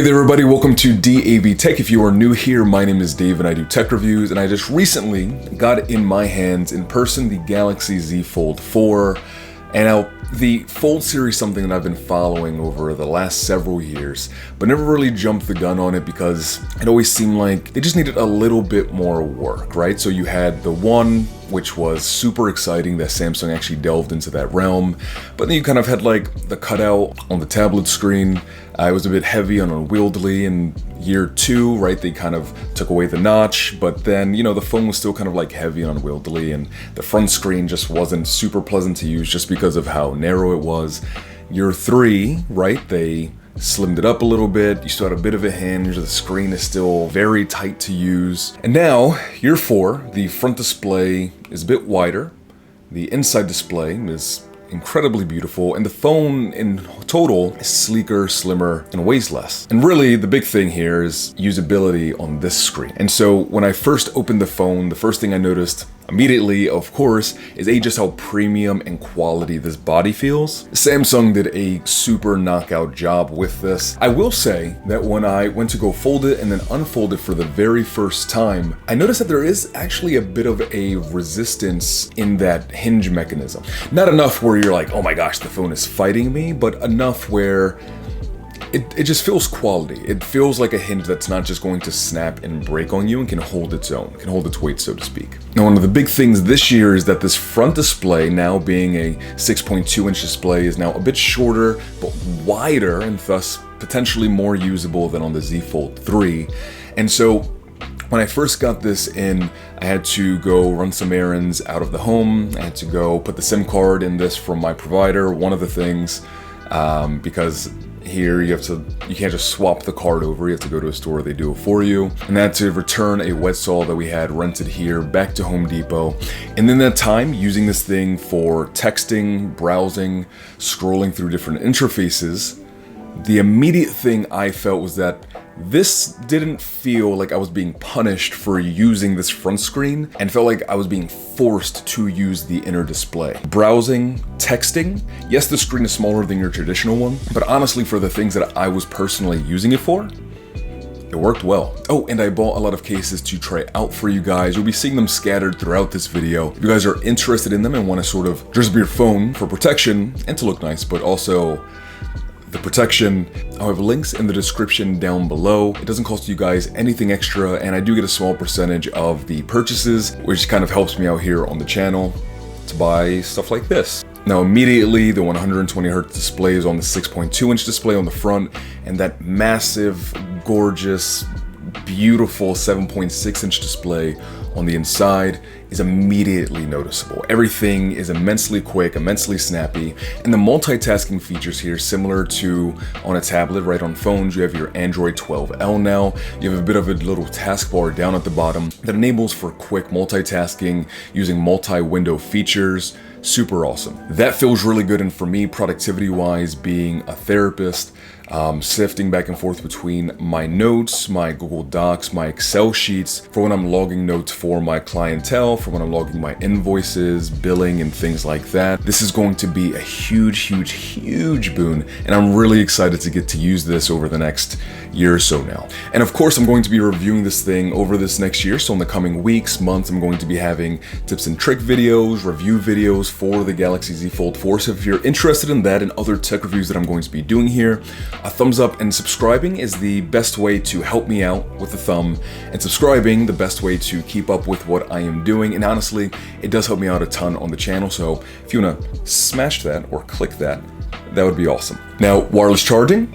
Hey there everybody, welcome to DAV Tech. If you are new here, my name is Dave and I do tech reviews, and I just recently got in my hands in person the Galaxy Z Fold 4. And now the Fold series is something that I've been following over the last several years, but never really jumped the gun on it because it always seemed like they just needed a little bit more work, right? So you had the one, which was super exciting that Samsung actually delved into that realm, but then you kind of had like the cutout on the tablet screen. It was a bit heavy and unwieldy in year 2, right? They kind of took away the notch, but then, you know, the phone was still kind of like heavy and unwieldy, and the front screen just wasn't super pleasant to use just because of how narrow it was. Year 3, right? They slimmed it up a little bit. You still had a bit of a hinge. The screen is still very tight to use. And now, year 4, the front display is a bit wider. The inside display is incredibly beautiful, and the phone in total is sleeker, slimmer, and weighs less. And really, the big thing here is usability on this screen. And so when I first opened the phone, the first thing I noticed immediately, of course, is just how premium and quality this body feels. Samsung did a super knockout job with this. I will say that when I went to go fold it and then unfold it for the very first time, I noticed that there is actually a bit of a resistance in that hinge mechanism. Not enough where you're like, oh my gosh, the phone is fighting me, but enough where it just feels quality. It feels like a hinge that's not just going to snap and break on you and can hold its own, can hold its weight, so to speak. Now, one of the big things this year is that this front display, now being a 6.2-inch display, is now a bit shorter, but wider, and thus potentially more usable than on the Z Fold 3. And so when I first got this in, I had to go run some errands out of the home. I had to go put the SIM card in this from my provider, one of the things, because here you can't just swap the card over, you have to go to a store, they do it for you. And I had to return a wet saw that we had rented here back to Home Depot. And in that time, using this thing for texting, browsing, scrolling through different interfaces, the immediate thing I felt was that this didn't feel like I was being punished for using this front screen, and felt like I was being forced to use the inner display. Browsing, texting, yes, the screen is smaller than your traditional one, but honestly, for the things that I was personally using it for, it worked well. Oh, and I bought a lot of cases to try out for you guys. You'll be seeing them scattered throughout this video. If you guys are interested in them and want to sort of dress up your phone for protection and to look nice, but also the protection, I'll have links in the description down below. It doesn't cost you guys anything extra, and I do get a small percentage of the purchases, which kind of helps me out here on the channel to buy stuff like this. Now, immediately, the 120Hz display is on the 6.2-inch display on the front, and that massive, gorgeous, beautiful 7.6-inch display on the inside is immediately noticeable. Everything is immensely quick, immensely snappy, and the multitasking features here, similar to on a tablet, right? On phones, you have your Android 12L now. You have a bit of a little taskbar down at the bottom that enables for quick multitasking using multi-window features. Super awesome. That feels really good, and for me, productivity-wise, being a therapist, sifting back and forth between my notes, my Google Docs, my Excel sheets, for when I'm logging notes for my clientele, for when I'm logging my invoices, billing, and things like that. This is going to be a huge boon, and I'm really excited to get to use this over the next year or so now. And of course, I'm going to be reviewing this thing over this next year, so in the coming weeks, months, I'm going to be having tips and trick videos, review videos for the Galaxy Z Fold 4. So if you're interested in that and other tech reviews that I'm going to be doing here, a thumbs up and subscribing is the best way to help me out with a thumb, and subscribing the best way to keep up with what I am doing. And honestly, it does help me out a ton on the channel, so if you want to smash that or click that, that would be awesome. Now, wireless charging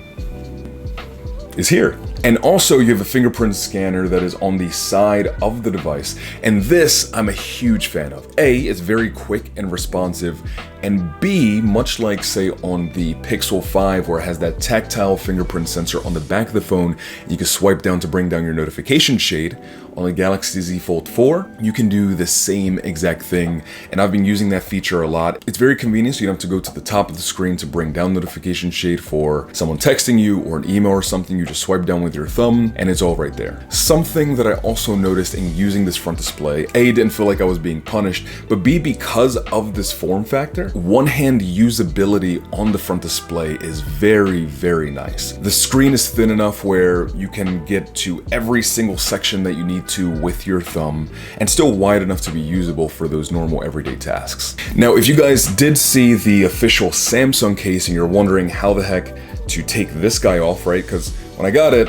is here. And also you have a fingerprint scanner that is on the side of the device. And this I'm a huge fan of. A, it's very quick and responsive. And B, much like say on the Pixel 5 where it has that tactile fingerprint sensor on the back of the phone, you can swipe down to bring down your notification shade. On the Galaxy Z Fold 4, you can do the same exact thing, and I've been using that feature a lot. It's very convenient, so you don't have to go to the top of the screen to bring down notification shade for someone texting you or an email or something. You just swipe down with your thumb, and it's all right there. Something that I also noticed in using this front display, A, didn't feel like I was being punished, but B, because of this form factor, one-hand usability on the front display is very, very nice. The screen is thin enough where you can get to every single section that you need to with your thumb, and still wide enough to be usable for those normal everyday tasks. Now, if you guys did see the official Samsung case and you're wondering how the heck to take this guy off, right? Because when I got it,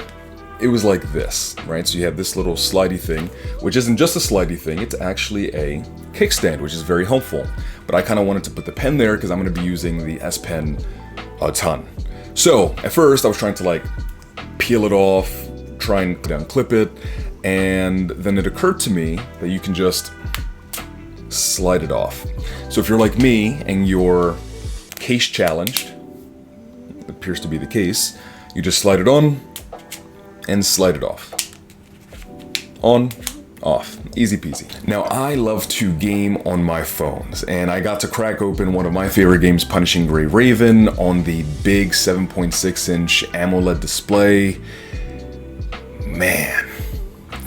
it was like this, right? So you have this little slidey thing, which isn't just a slidey thing, it's actually a kickstand, which is very helpful. But I kind of wanted to put the pen there because I'm going to be using the S Pen a ton. So at first I was trying to like peel it off, try and unclip it, and then it occurred to me that you can just slide it off. So if you're like me and you're case challenged, it appears to be the case, you just slide it on and slide it off. On, off, easy peasy. Now I love to game on my phones, and I got to crack open one of my favorite games, Punishing Gray Raven, on the big 7.6-inch AMOLED display. Man,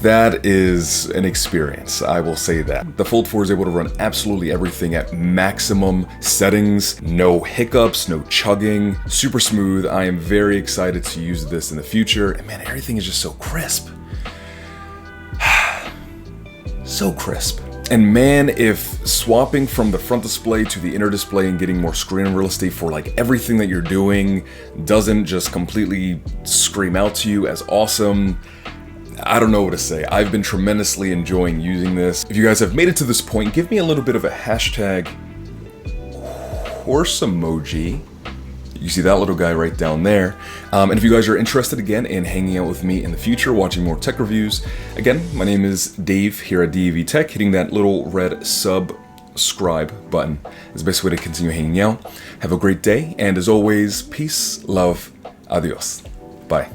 that is an experience, I will say that. The Fold 4 is able to run absolutely everything at maximum settings, no hiccups, no chugging, super smooth. I am very excited to use this in the future, and man, everything is just so crisp. So crisp. And man, if swapping from the front display to the inner display and getting more screen real estate for like everything that you're doing doesn't just completely scream out to you as awesome, I don't know what to say. I've been tremendously enjoying using this. If you guys have made it to this point, give me a little bit of a hashtag horse emoji. You see that little guy right down there. And if you guys are interested again in hanging out with me in the future, watching more tech reviews, again, my name is Dave here at DAV Tech. Hitting that little red subscribe button is the best way to continue hanging out. Have a great day, and as always, peace, love, adios. Bye.